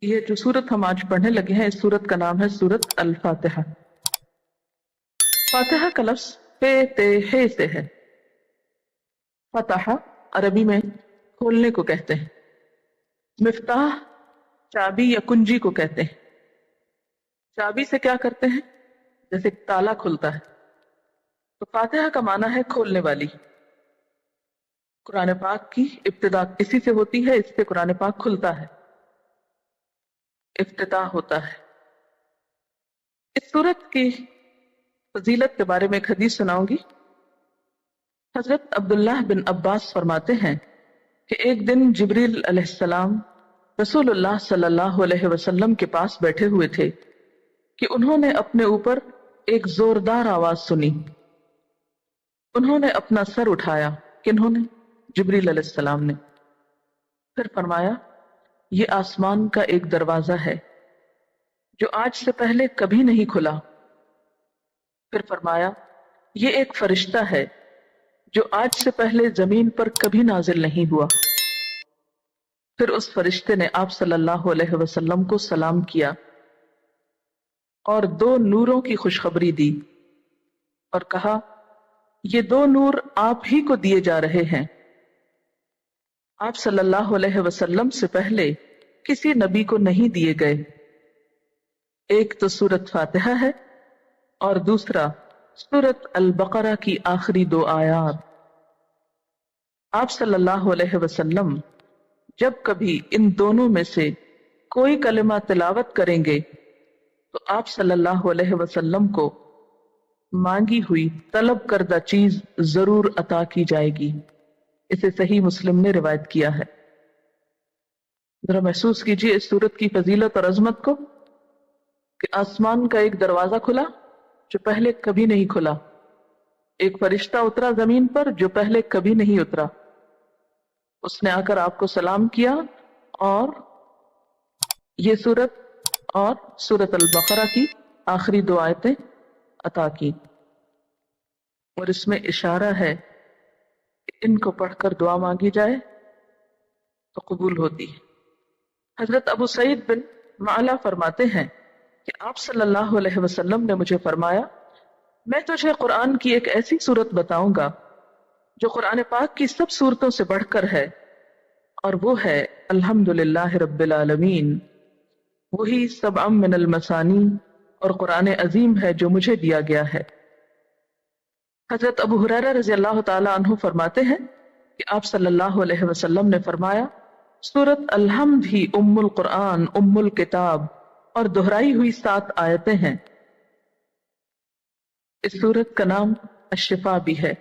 یہ جو سورت ہم آج پڑھنے لگے ہیں، اس سورت کا نام ہے سورت الفاتحہ۔ فاتحہ کا لفظ پے تے ہے سے ہے۔ فتح عربی میں کھولنے کو کہتے ہیں، مفتاح چابی یا کنجی کو کہتے ہیں۔ چابی سے کیا کرتے ہیں؟ جیسے تالا کھلتا ہے، تو فاتحہ کا معنی ہے کھولنے والی۔ قرآن پاک کی ابتدا اسی سے ہوتی ہے، اس سے قرآن پاک کھلتا ہے، افتتاح ہوتا ہے۔ اس سورت کی فضیلت کے بارے میں ایک حدیث سناؤں گی۔ حضرت عبداللہ بن عباس فرماتے ہیں کہ ایک دن جبریل علیہ السلام رسول اللہ صلی اللہ علیہ وسلم کے پاس بیٹھے ہوئے تھے کہ انہوں نے اپنے اوپر ایک زوردار آواز سنی۔ انہوں نے اپنا سر اٹھایا، کنہوں نے؟ جبریل علیہ السلام نے۔ پھر فرمایا، یہ آسمان کا ایک دروازہ ہے جو آج سے پہلے کبھی نہیں کھلا۔ پھر فرمایا، یہ ایک فرشتہ ہے جو آج سے پہلے زمین پر کبھی نازل نہیں ہوا۔ پھر اس فرشتے نے آپ صلی اللہ علیہ وسلم کو سلام کیا اور دو نوروں کی خوشخبری دی اور کہا، یہ دو نور آپ ہی کو دیے جا رہے ہیں۔ آپ صلی اللہ علیہ وسلم سے پہلے کسی نبی کو نہیں دیے گئے۔ ایک تو سورت فاتحہ ہے اور دوسرا سورت البقرہ کی آخری دو آیات۔ آپ صلی اللہ علیہ وسلم جب کبھی ان دونوں میں سے کوئی کلمہ تلاوت کریں گے تو آپ صلی اللہ علیہ وسلم کو مانگی ہوئی طلب کردہ چیز ضرور عطا کی جائے گی۔ اسے صحیح مسلم نے روایت کیا ہے۔ ذرا محسوس کیجئے اس سورت کی فضیلت اور عظمت کو کہ آسمان کا ایک دروازہ کھلا جو پہلے کبھی نہیں کھلا، ایک فرشتہ اترا زمین پر جو پہلے کبھی نہیں اترا، اس نے آ کر آپ کو سلام کیا اور یہ سورت اور سورت البقرہ کی آخری دو آیتیں عطا کی، اور اس میں اشارہ ہے کہ ان کو پڑھ کر دعا مانگی جائے تو قبول ہوتی ہے۔ حضرت ابو سعید بن معلا فرماتے ہیں کہ آپ صلی اللہ علیہ وسلم نے مجھے فرمایا، میں تجھے قرآن کی ایک ایسی سورت بتاؤں گا جو قرآن پاک کی سب سورتوں سے بڑھ کر ہے، اور وہ ہے الحمدللہ رب العالمین، وہی سبع من المثانی اور قرآن عظیم ہے جو مجھے دیا گیا ہے۔ حضرت ابو ہریرہ رضی اللہ تعالی عنہ فرماتے ہیں کہ آپ صلی اللہ علیہ وسلم نے فرمایا، سورت الحمد ہی ام القرآن، ام الکتاب اور دہرائی ہوئی 7 آیتیں ہیں۔ اس سورت کا نام الشفا بھی ہے۔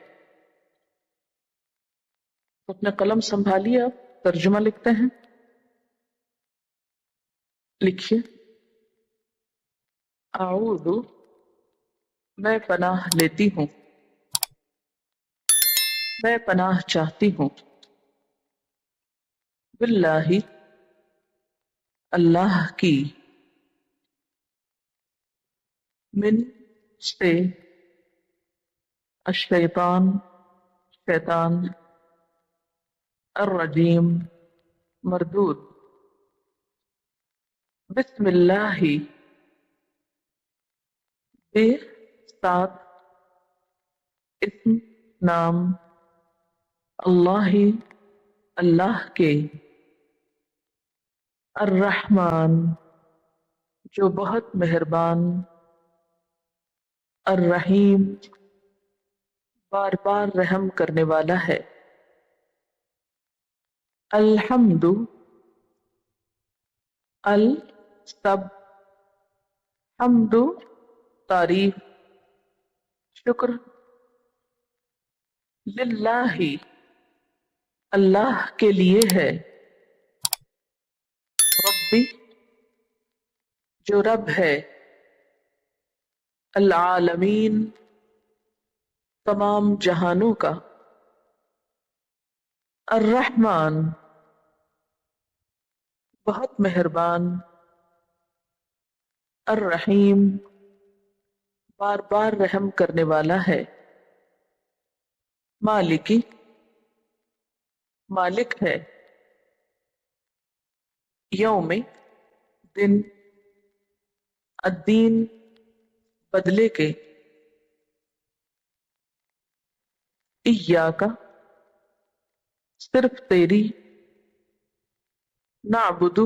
اپنا قلم سنبھالیے، آپ ترجمہ لکھتے ہیں، لکھیے، اعوذ، میں پناہ لیتی ہوں، میں پناہ چاہتی ہوں، باللہ، اللہ کی، من سے، الشیطان، شیطان، الرجیم، مردود، بسم اللہ، بے ساتھ اسم نام، اللہ اللہ کے، الرحمن جو بہت مہربان، الرحیم بار بار رحم کرنے والا ہے، الحمد سب، حمد تعریف، شکر، للہ اللہ کے لیے ہے، ربی جو رب ہے، العالمین تمام جہانوں کا، الرحمن بہت مہربان، الرحیم بار بار رحم کرنے والا ہے، مالکی مالک ہے، یوم دن، الدین بدلے کے، ایاک صرف تیری، نعبد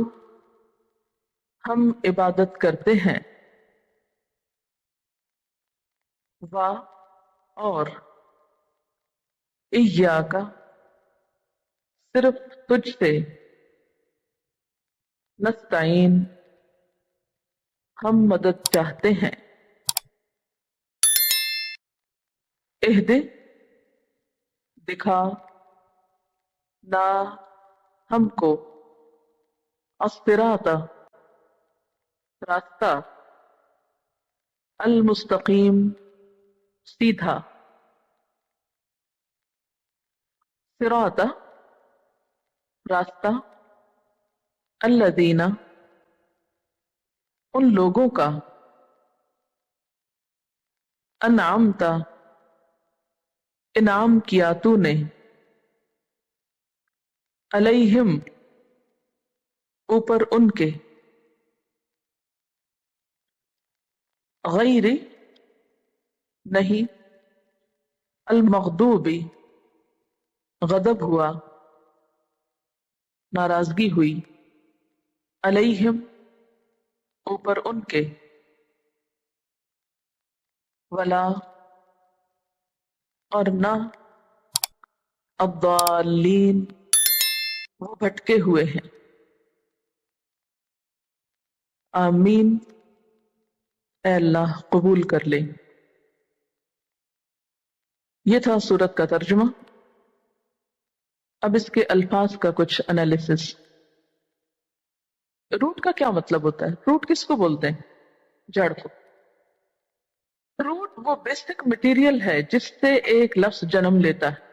ہم عبادت کرتے ہیں، و اور، ایاک صرف تجھ سے، نستعین ہم مدد چاہتے ہیں، اہد دکھا، نا ہم کو، الصراط راستہ، المستقیم سیدھا، صراط راستہ، الذین ان لوگوں کا، انعمت انعام کیا تو نے، علیہم اوپر ان کے، غیر نہیں، المغضوبی غضب ہوا، ناراضگی ہوئی، علیہم اوپر ان کے، ولا اور نہ، الضالین وہ بھٹکے ہوئے ہیں، آمین اے اللہ قبول کر لے۔ یہ تھا سورت کا ترجمہ۔ اب اس کے الفاظ کا کچھ انالیسس۔ روٹ کا کیا مطلب ہوتا ہے؟ روٹ کس کو بولتے ہیں؟ جڑ کو۔ روٹ وہ بیسک مٹیریل ہے جس سے ایک لفظ جنم لیتا ہے۔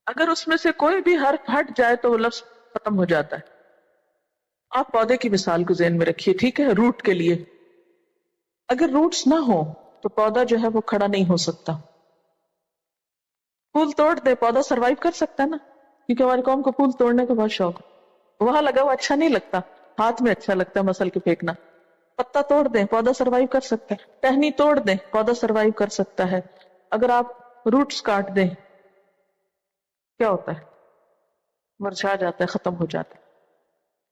اگر اس میں سے کوئی بھی حرف ہٹ جائے تو وہ لفظ ختم ہو جاتا ہے۔ آپ پودے کی مثال کو ذہن میں رکھیے، ٹھیک ہے؟ روٹ کے لیے اگر روٹس نہ ہو تو پودا جو ہے وہ کھڑا نہیں ہو سکتا۔ پھول توڑ دے، پودا سروائیو کر سکتا ہے نا، کیونکہ ہماری قوم کو پھول توڑنے کا بہت شوق ہے۔ وہاں لگا ہوا اچھا نہیں لگتا، ہاتھ میں اچھا لگتا ہے مسل کے پھینکنا۔ پتا توڑ دیں پودا سروائیو کر سکتا ہے، ٹہنی توڑ دیں پودا سروائیو کر سکتا ہے۔ اگر آپ روٹس کاٹ دیں کیا ہوتا ہے؟ مرجھا جاتا ہے، ختم ہو جاتا ہے۔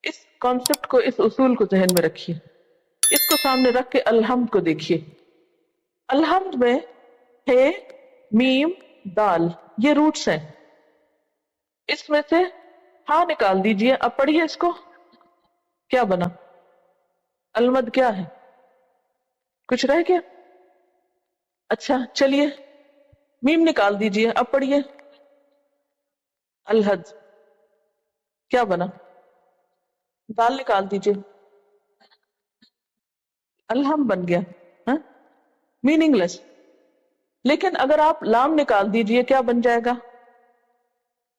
اس کانسیپٹ کو، اس اصول کو ذہن میں رکھیے، اس کو سامنے رکھ کے الحمد کو دیکھیے۔ الحمد میں ہے میم دال، یہ روٹس ہیں۔ اس میں سے ہاں نکال دیجئے، اب پڑھیے اس کو، کیا بنا؟ المد کیا ہے؟ کچھ رہ گیا؟ اچھا چلیے میم نکال دیجئے، اب پڑھیے الحد، کیا بنا؟ دال نکال دیجئے، الحم بن گیا، ہاں میننگ لیس۔ لیکن اگر آپ لام نکال دیجئے کیا بن جائے گا؟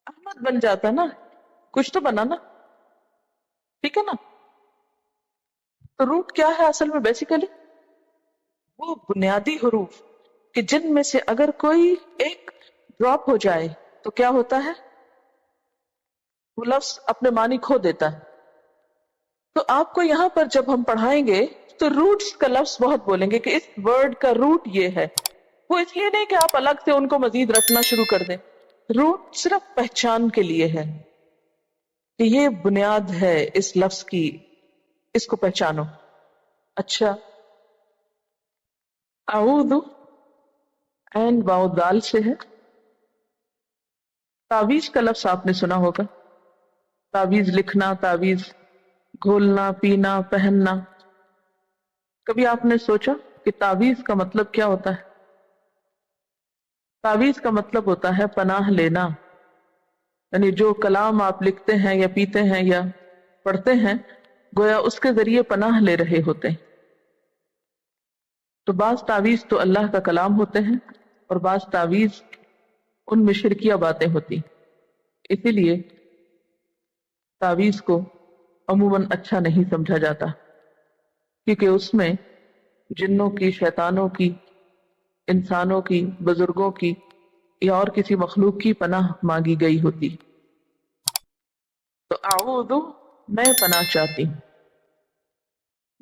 احمد بن جاتا نا، کچھ تو بنا نا، ٹھیک ہے نا؟ تو روٹ کیا ہے اصل میں؟ بیسیکلی وہ بنیادی حروف کہ جن میں سے اگر کوئی ایک ڈراپ ہو جائے تو کیا ہوتا ہے؟ وہ لفظ اپنے معنی کھو دیتا ہے۔ تو آپ کو یہاں پر جب ہم پڑھائیں گے تو روٹس کا لفظ بہت بولیں گے کہ اس ورڈ کا روٹ یہ ہے۔ وہ اس لیے نہیں کہ آپ الگ سے ان کو مزید رٹنا شروع کر دیں، روٹ صرف پہچان کے لیے ہے کہ یہ بنیاد ہے اس لفظ کی، اس کو پہچانو۔ اچھا، اعوذ عین واو دال سے ہے۔ تعویذ کا لفظ آپ نے سنا ہوگا، تعویذ لکھنا، تعویذ گھولنا، پینا، پہننا۔ کبھی آپ نے سوچا کہ تعویذ کا مطلب کیا ہوتا ہے؟ تعویذ کا مطلب ہوتا ہے پناہ لینا، یعنی جو کلام آپ لکھتے ہیں یا پیتے ہیں یا پڑھتے ہیں گویا اس کے ذریعے پناہ لے رہے ہوتے ہیں۔ تو بعض تعویذ تو اللہ کا کلام ہوتے ہیں اور بعض تعویذ ان میں شرکیہ باتیں ہوتی، اسی لیے تعویذ کو عموماً اچھا نہیں سمجھا جاتا، کیونکہ اس میں جنوں کی، شیطانوں کی، انسانوں کی، بزرگوں کی یا اور کسی مخلوق کی پناہ مانگی گئی ہوتی۔ تو اعوذ میں پناہ چاہتی ہوں،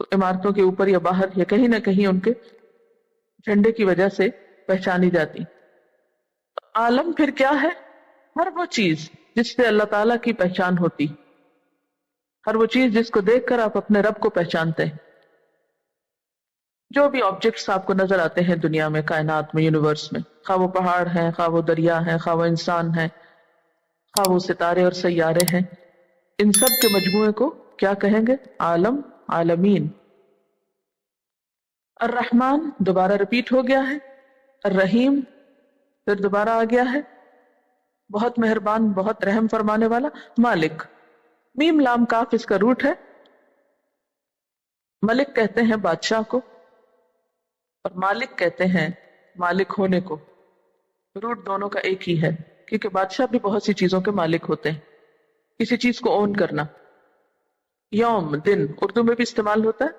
تو عمارتوں کے اوپر یا باہر یا کہیں نہ کہیں ان کے جھنڈے کی وجہ سے پہچانی جاتی. عالم پھر کیا ہے؟ ہر وہ چیز جس سے اللہ تعالیٰ کی پہچان ہوتی، ہر وہ چیز جس کو دیکھ کر آپ اپنے رب کو پہچانتے ہیں. جو بھی آبجیکٹس آپ کو نظر آتے ہیں دنیا میں، کائنات میں، یونیورس میں، خواہ وہ پہاڑ ہیں، خواہ وہ دریا ہیں، خواہ وہ انسان ہیں، خواہ وہ ستارے اور سیارے ہیں، ان سب کے مجموعے کو کیا کہیں گے؟ عالم، عالمین. الرحمن دوبارہ ریپیٹ ہو گیا ہے، الرحیم پھر دوبارہ آ گیا ہے، بہت مہربان، بہت رحم فرمانے والا. مالک، میم لام کاف اس کا روٹ ہے. ملک کہتے ہیں بادشاہ کو، اور مالک کہتے ہیں مالک ہونے کو. روٹ دونوں کا ایک ہی ہے، کیونکہ بادشاہ بھی بہت سی چیزوں کے مالک ہوتے ہیں. کسی چیز کو اون کرنا. یوم، دن، اردو میں بھی استعمال ہوتا ہے.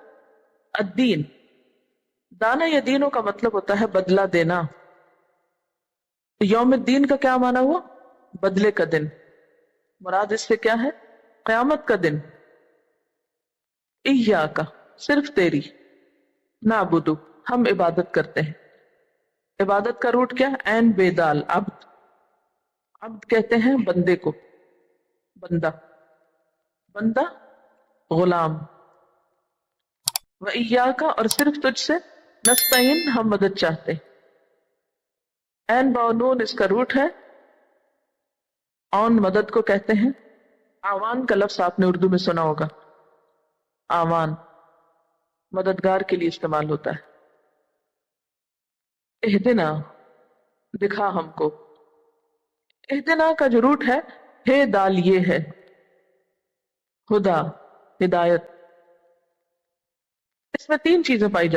الدین، دانا یا دینوں کا مطلب ہوتا ہے بدلہ دینا. یوم الدین کا کیا معنی ہوا؟ بدلے کا دن. مراد اس سے کیا ہے؟ قیامت کا دن. ایاکا، صرف تیری. نعبدو، ہم عبادت کرتے ہیں. عبادت کا روٹ کیا ہے؟ عین بے دال، عبد. عبد کہتے ہیں بندے کو، بندہ. بندہ، غلام. وَإِيَّاكَ، اور صرف تجھ سے. نستعین، ہم مدد چاہتے. عین با نون اس کا روٹ ہے. اون مدد کو کہتے ہیں. آوان کا لفظ آپ نے اردو میں سنا ہوگا. آوان مددگار کے لیے استعمال ہوتا ہے. اہدنا، دکھا ہم کو. اہدنا کا جو روٹ ہے، ہے دال یہ ہے. ہدا، ہدایت. اس میں تین چیزیں پائی جاتی